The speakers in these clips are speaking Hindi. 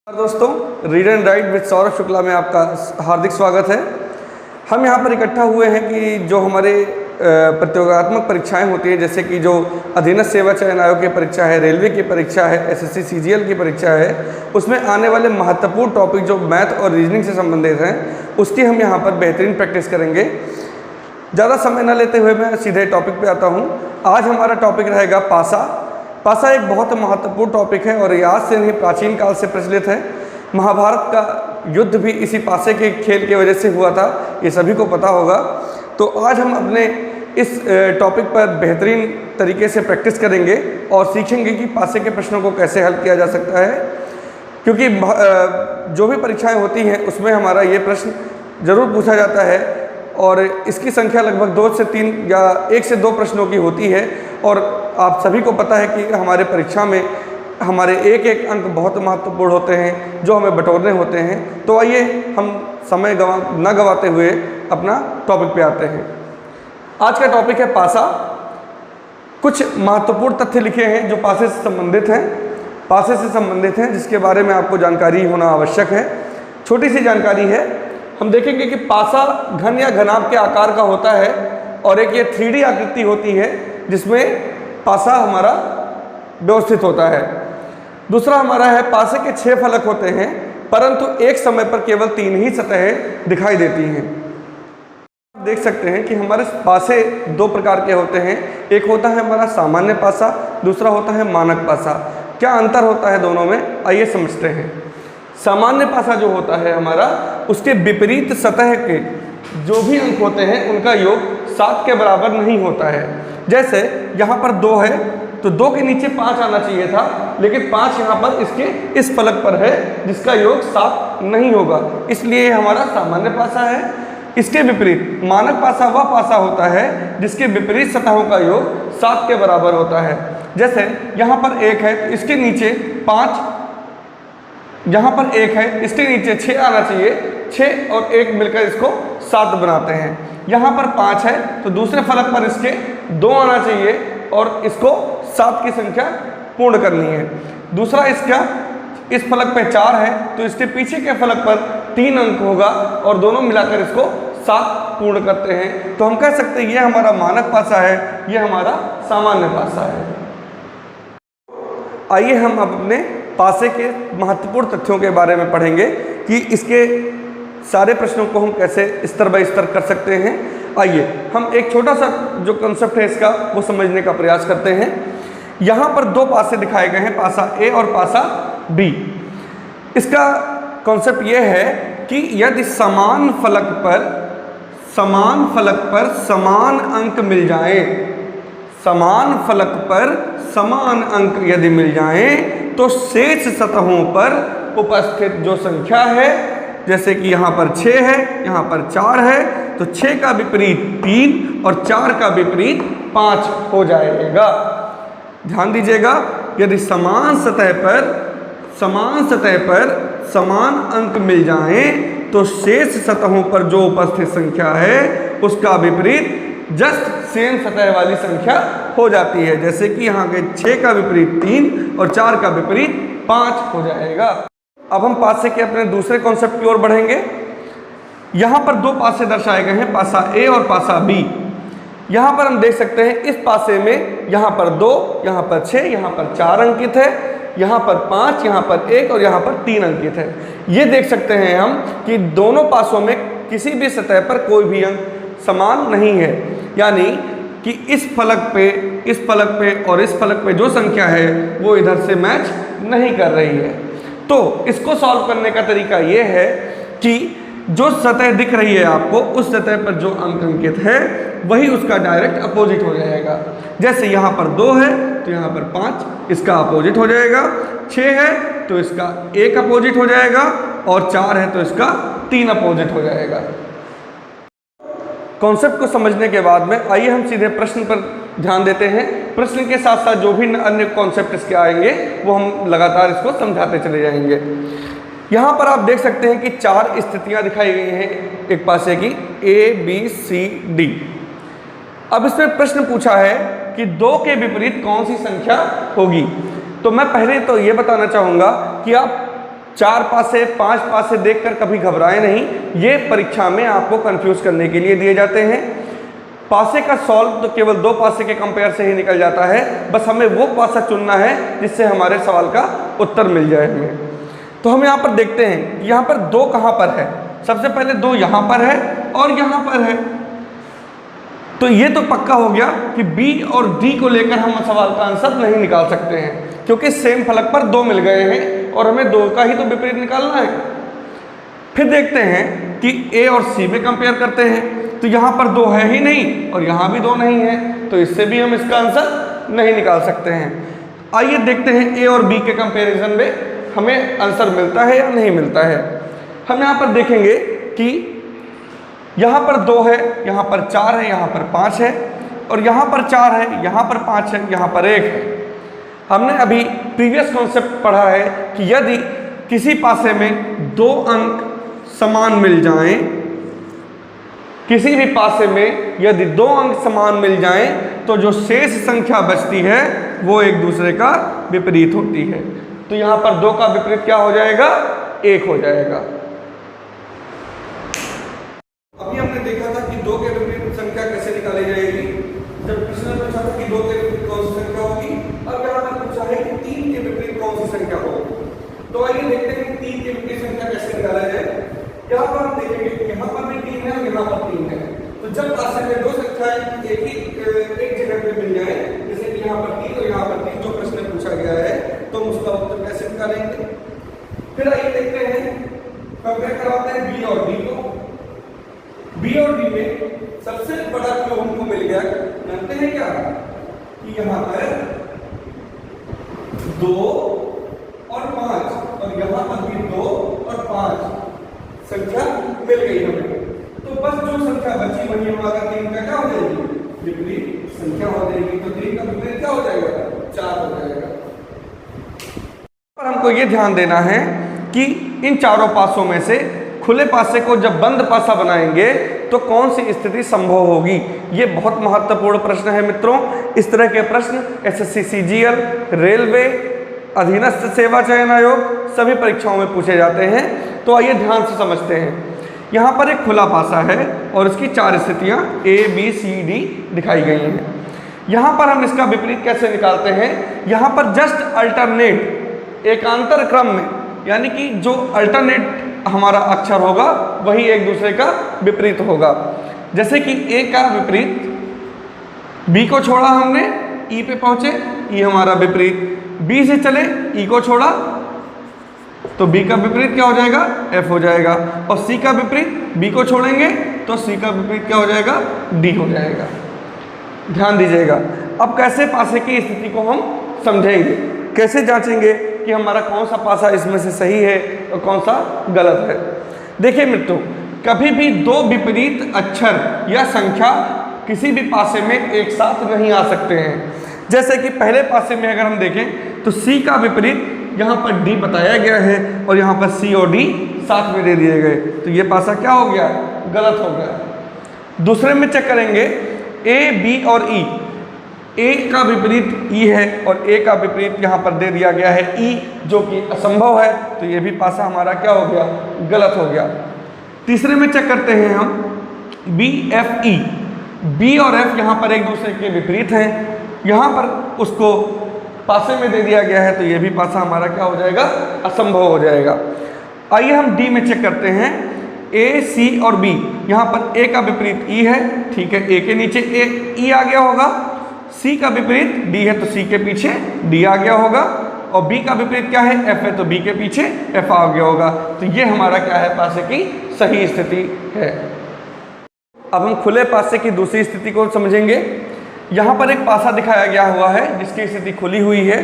दोस्तों, read and right with Saurabh Shukla में आपका हार्दिक स्वागत है। हम यहाँ पर इकट्ठा हुए हैं कि जो हमारे प्रतियोगात्मक परीक्षाएं होती हैं, जैसे कि जो अधीनस्थ सेवा चयन आयोग की परीक्षा है, रेलवे की परीक्षा है, एसएससी सीजीएल की परीक्षा है, उसमें आने वाले महत्वपूर्ण टॉपिक जो मैथ और रीजनिंग से संबंधित हैं, उसकी हम यहाँ पर बेहतरीन प्रैक्टिस करेंगे। ज़्यादा समय न लेते हुए मैं सीधे टॉपिक पर आता हूँ। आज हमारा टॉपिक रहेगा पासा। पासा एक बहुत महत्वपूर्ण टॉपिक है और ये आज से नहीं, प्राचीन काल से प्रचलित है। महाभारत का युद्ध भी इसी पासे के खेल की वजह से हुआ था, ये सभी को पता होगा। तो आज हम अपने इस टॉपिक पर बेहतरीन तरीके से प्रैक्टिस करेंगे और सीखेंगे कि पासे के प्रश्नों को कैसे हल किया जा सकता है, क्योंकि जो भी परीक्षाएं होती हैं उसमें हमारा ये प्रश्न ज़रूर पूछा जाता है और इसकी संख्या लगभग 2 से 3 या 1 से 2 प्रश्नों की होती है। और आप सभी को पता है कि हमारे परीक्षा में हमारे एक एक अंक बहुत महत्वपूर्ण होते हैं जो हमें बटोरने होते हैं। तो आइए हम समय न गवाते हुए अपना टॉपिक पे आते हैं। आज का टॉपिक है पासा। कुछ महत्वपूर्ण तथ्य लिखे हैं जो पासे से संबंधित हैं, जिसके बारे में आपको जानकारी होना आवश्यक है। छोटी सी जानकारी है। हम देखेंगे कि पासा घन या घनाभ के आकार का होता है और एक ये 3D आकृति होती है जिसमें पासा हमारा व्यवस्थित होता है। दूसरा हमारा है पासे के 6 फलक होते हैं, परंतु एक समय पर केवल 3 ही सतहें दिखाई देती हैं। आप देख सकते हैं कि हमारे पासे 2 प्रकार के होते हैं। एक होता है हमारा सामान्य पासा, दूसरा होता है मानक पासा। क्या अंतर होता है दोनों में, आइए समझते हैं। सामान्य पासा जो होता है हमारा, उसके विपरीत सतह के जो भी अंक होते हैं उनका योग 7 के बराबर नहीं होता है। जैसे यहाँ पर 2 है तो 2 के नीचे 5 आना चाहिए था, लेकिन 5 यहाँ पर इसके इस फलक पर है जिसका योग 7 नहीं होगा, इसलिए हमारा सामान्य पासा है। इसके विपरीत मानक पासा वह पासा होता है जिसके विपरीत सतहों का योग 7 के बराबर होता है। जैसे यहाँ पर 1 है तो इसके नीचे 5, यहाँ पर 1 है इसके नीचे 6 आना चाहिए, 6 और 1 मिलकर इसको 7 बनाते हैं। यहाँ पर 5 है तो दूसरे फलक पर इसके 2 आना चाहिए और इसको 7 की संख्या पूर्ण करनी है। दूसरा इसका इस फलक पे 4 है तो इसके पीछे के फलक पर 3 अंक होगा और दोनों मिलाकर इसको 7 पूर्ण करते हैं। तो हम कह सकते हैं ये हमारा मानक पासा है, ये हमारा सामान्य पासा है। आइए हम अब अपने पासे के महत्वपूर्ण तथ्यों के बारे में पढ़ेंगे कि इसके सारे प्रश्नों को हम कैसे स्तर बाय स्तर कर सकते हैं। आइए हम एक छोटा सा जो कंसेप्ट है इसका वो समझने का प्रयास करते हैं। यहाँ पर 2 पासे दिखाए गए हैं, पासा ए और पासा बी। इसका कॉन्सेप्ट ये है कि यदि समान फलक पर समान अंक मिल जाए, समान फलक पर समान अंक यदि मिल जाए तो शेष सतहों पर उपस्थित जो संख्या है, जैसे कि यहाँ पर 6 है, यहाँ पर 4 है, तो 6 का विपरीत 3 और 4 का विपरीत 5 हो जाएगा। ध्यान दीजिएगा, यदि समान सतह पर समान अंक मिल जाएं तो शेष सतहों पर जो उपस्थित संख्या है उसका विपरीत जस्ट सेम सतह वाली संख्या हो जाती है। जैसे कि यहाँ के 6 का विपरीत 3 और 4 का विपरीत 5 हो जाएगा। अब हम पासे के अपने दूसरे कॉन्सेप्ट की ओर बढ़ेंगे। यहाँ पर 2 पासे दर्शाए गए हैं, पासा ए और पासा बी। यहाँ पर हम देख सकते हैं इस पासे में यहाँ पर 2, यहाँ पर 6, यहाँ पर 4 अंकित है, यहाँ पर 5, यहाँ पर 1 और यहाँ पर 3 अंकित है। ये देख सकते हैं हम कि दोनों पासों में किसी भी सतह पर कोई भी अंक समान नहीं है, यानी कि इस फलक पे और इस फलक पे जो संख्या है वो इधर से मैच नहीं कर रही है। तो इसको सॉल्व करने का तरीका ये है कि जो सतह दिख रही है आपको, उस सतह पर जो अंक अंकित है वही उसका डायरेक्ट अपोजिट हो जाएगा। जैसे यहाँ पर 2 है तो यहाँ पर 5 इसका अपोजिट हो जाएगा, 6 है तो इसका 1 अपोजिट हो जाएगा और 4 है तो इसका 3 अपोजिट हो जाएगा। कॉन्सेप्ट को समझने के बाद में आइए हम सीधे प्रश्न पर ध्यान देते हैं। प्रश्न के साथ साथ जो भी अन्य कॉन्सेप्ट इसके आएंगे वो हम लगातार इसको समझाते चले जाएंगे। यहाँ पर आप देख सकते हैं कि 4 स्थितियाँ दिखाई गई हैं एक पासे की, A, B, C, D। अब इसमें प्रश्न पूछा है कि 2 के विपरीत कौन सी संख्या होगी। तो मैं पहले तो ये बताना चाहूँगा कि आप 4 पासे 5 पासे देखकर कभी घबराएं नहीं, ये परीक्षा में आपको कंफ्यूज करने के लिए दिए जाते हैं। पासे का सॉल्व तो केवल 2 पासे के कंपेयर से ही निकल जाता है, बस हमें वो पासा चुनना है जिससे हमारे सवाल का उत्तर मिल जाए हमें। तो हम यहाँ पर देखते हैं यहाँ पर 2 कहाँ पर है। सबसे पहले 2 यहाँ पर है और यहाँ पर है, तो ये तो पक्का हो गया कि बी और डी को लेकर हम सवाल का आंसर नहीं निकाल सकते हैं, क्योंकि सेम फलक पर 2 मिल गए हैं और हमें 2 का ही तो विपरीत निकालना है। फिर देखते हैं कि ए और सी में कंपेयर करते हैं, तो यहाँ पर 2 है ही नहीं और यहाँ भी 2 नहीं है, तो इससे भी हम इसका आंसर नहीं निकाल सकते हैं। आइए देखते हैं ए और बी के कंपैरिजन में हमें आंसर मिलता है या नहीं मिलता है। हम यहाँ पर देखेंगे कि यहाँ पर 2 है, यहाँ पर 4 है, यहाँ पर 5 है, और यहाँ पर 4 है, यहाँ पर 5 है, यहाँ पर 1 है। हमने अभी प्रीवियस कॉन्सेप्ट पढ़ा है कि यदि किसी पासे में 2 अंक समान मिल जाएं, किसी भी पासे में यदि 2 अंक समान मिल जाएं, तो जो शेष संख्या बचती है वो एक दूसरे का विपरीत होती है। तो यहाँ पर 2 का विपरीत क्या हो जाएगा? 1 हो जाएगा। अभी हमने देखा था कि 2 के विपरीत संख्या कैसे निकाली जाएगी, जब प्रश्न में पूछा था कि 2 के विपरीत कौन सी संख्या होगी। अब यहाँ पर पूछा है कि 3 के विपरीत कौन सी संख्या होगी। तो आइए देखते हैं कि 3 के विपरीत संख्या कैसे निकाला जाए। यहाँ पर हम देखेंगे कि यहाँ पर भी 3 है और यहाँ पर 3 है, तो जब पासे में 2 संख्याएं एक जगह पे मिल जाए, जैसे कि यहाँ पर 3 और यहाँ पर 3 जो प्रश्न पूछा गया है, तो उसका उत्तर कैसे निकालेंगे। फिर आइए देखते हैं, कंपेयर करवाते हैं बी और डी को। बी और डी में सबसे बड़ा क्लू हमको मिल गया, जानते हैं क्या, कि यहाँ पर 2 और 5 और यहाँ पर भी 2 और 5 संख्या मिल गई हमें। तो बस जो संख्या बची वही हमारा 3 का क्या हो जाएगी? विपरीत संख्या हो जाएगी। तो 3 का विपरीत क्या हो जाएगा? 4 हो जाएगा। पर हमको ये ध्यान देना है कि इन चारों पासों में से खुले पासे को जब बंद पासा बनाएंगे तो कौन सी स्थिति संभव होगी। ये बहुत महत्वपूर्ण प्रश्न है मित्रों। इस तरह के प्रश्न एसएससी सीजीएल, रेलवे, अधीनस्थ सेवा चयन आयोग सभी परीक्षाओं में पूछे जाते हैं। तो आइए ध्यान से समझते हैं। यहाँ पर एक खुला पासा है और इसकी 4 स्थितियाँ ए बी सी डी दिखाई गई हैं। यहाँ पर हम इसका विपरीत कैसे निकालते हैं? यहाँ पर जस्ट अल्टरनेट एकांतर क्रम में, यानी कि जो अल्टरनेट हमारा अक्षर होगा वही एक दूसरे का विपरीत होगा। जैसे कि ए का विपरीत बी को छोड़ा हमने, ई पे पहुंचे, ई हमारा विपरीत। बी से चले, ई को छोड़ा, तो बी का विपरीत क्या हो जाएगा? एफ हो जाएगा। और सी का विपरीत बी को छोड़ेंगे तो सी का विपरीत क्या हो जाएगा? डी हो जाएगा। ध्यान दीजिएगा। अब कैसे पासे की स्थिति को हम समझेंगे, कैसे जांचेंगे कि हमारा कौन सा पासा इसमें से सही है और कौन सा गलत है। देखिए मित्रों, कभी भी 2 विपरीत अक्षर या संख्या किसी भी पासे में एक साथ नहीं आ सकते हैं। जैसे कि पहले पासे में अगर हम देखें तो सी का विपरीत यहाँ पर डी बताया गया है और यहाँ पर सी और डी साथ में दे दिए गए, तो ये पासा क्या हो गया? गलत हो गया। दूसरे में चेक करेंगे ए बी और ई। ए का विपरीत ई है और ए का विपरीत यहाँ पर दे दिया गया है ई, जो कि असंभव है, तो ये भी पासा हमारा क्या हो गया? गलत हो गया। तीसरे में चेक करते हैं हम बी एफ ई। बी और एफ यहाँ पर एक दूसरे के विपरीत हैं, यहाँ पर उसको पासे में दे दिया गया है, तो ये भी पासा हमारा क्या हो जाएगा? असंभव हो जाएगा। आइए हम डी में चेक करते हैं। ए सी और बी, यहाँ पर ए का विपरीत ई है, ठीक है, ए के नीचे ए ई आ गया होगा। सी का विपरीत डी है तो सी के पीछे डी आ गया होगा, और बी का विपरीत क्या है? एफ है तो बी के पीछे एफ आ गया होगा। तो ये हमारा क्या है? पासे की सही स्थिति है। अब हम खुले पासे की दूसरी स्थिति को समझेंगे। यहाँ पर एक पासा दिखाया गया हुआ है जिसकी स्थिति खुली हुई है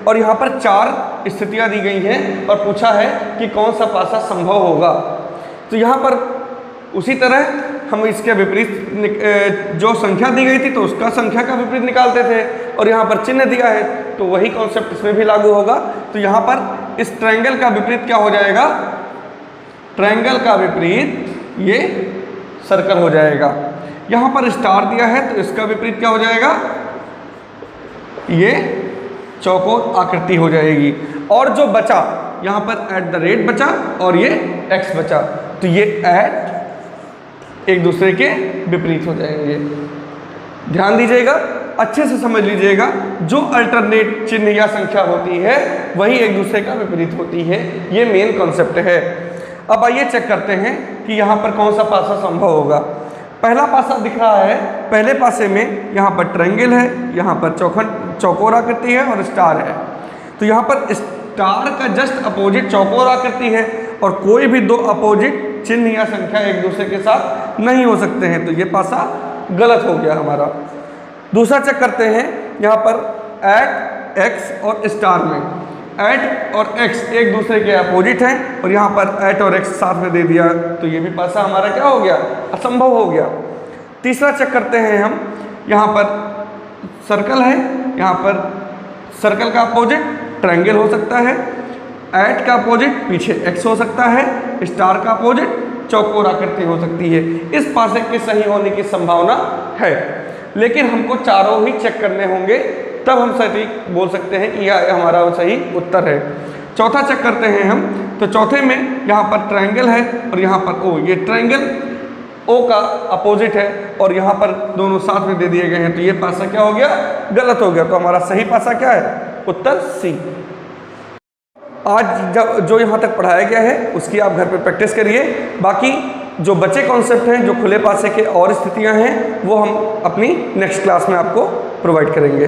और यहाँ पर 4 स्थितियाँ दी गई हैं और पूछा है कि कौन सा पासा संभव होगा। तो यहाँ पर उसी तरह हम इसके विपरीत जो संख्या दी गई थी तो उसका संख्या का विपरीत निकालते थे, और यहाँ पर चिन्ह दिया है तो वही कॉन्सेप्ट इसमें भी लागू होगा। तो यहाँ पर इस ट्रायंगल का विपरीत क्या हो जाएगा? ट्रायंगल का विपरीत ये सर्कल हो जाएगा। यहाँ पर स्टार दिया है तो इसका विपरीत क्या हो जाएगा? ये चौकोर आकृति हो जाएगी। और जो बचा यहाँ पर एट द रेट बचा और ये एक्स बचा, तो ये एट एक दूसरे के विपरीत हो जाएंगे। ध्यान दीजिएगा, अच्छे से समझ लीजिएगा, जो अल्टरनेट चिन्ह या संख्या होती है वही एक दूसरे का विपरीत होती है, ये मेन कॉन्सेप्ट है। अब आइए चेक करते हैं कि यहाँ पर कौन सा पासा संभव होगा। पहला पासा दिख रहा है, पहले पासे में यहाँ पर ट्रायंगल है, यहाँ पर चौकोर आकृति है और स्टार है। तो यहाँ पर स्टार का जस्ट अपोजिट चौकोर आकृति है और कोई भी दो अपोजिट चिन्ह या संख्या एक दूसरे के साथ नहीं हो सकते हैं, तो ये पासा गलत हो गया हमारा। दूसरा चेक करते हैं, यहाँ पर एट एक्स और स्टार में एट और एक्स एक दूसरे के अपोजिट हैं और यहाँ पर एट और एक्स साथ में दे दिया, तो ये भी पासा हमारा क्या हो गया, असंभव हो गया। तीसरा चेक करते हैं हम, यहाँ पर सर्कल है, यहाँ पर सर्कल का अपोजिट ट्रायंगल हो सकता है, एट का अपोजिट पीछे एक्स हो सकता है, स्टार का अपोजिट चौकोर आकृति हो सकती है। इस पासे के सही होने की संभावना है, लेकिन हमको चारों ही चेक करने होंगे, तब हम सही बोल सकते हैं कि यह हमारा सही उत्तर है। चौथा चेक करते हैं हम, तो चौथे में यहाँ पर ट्रायंगल है और यहाँ पर ओ, ये ट्रायंगल ओ का अपोजिट है और यहाँ पर दोनों साथ में दे दिए गए हैं, तो ये पासा क्या हो गया, गलत हो गया। तो हमारा सही पासा क्या है, उत्तर सी। आज जो यहाँ तक पढ़ाया गया है उसकी आप घर पे प्रैक्टिस करिए, बाकी जो बचे कॉन्सेप्ट हैं, जो खुले पासे के और स्थितियाँ हैं, वो हम अपनी नेक्स्ट क्लास में आपको प्रोवाइड करेंगे।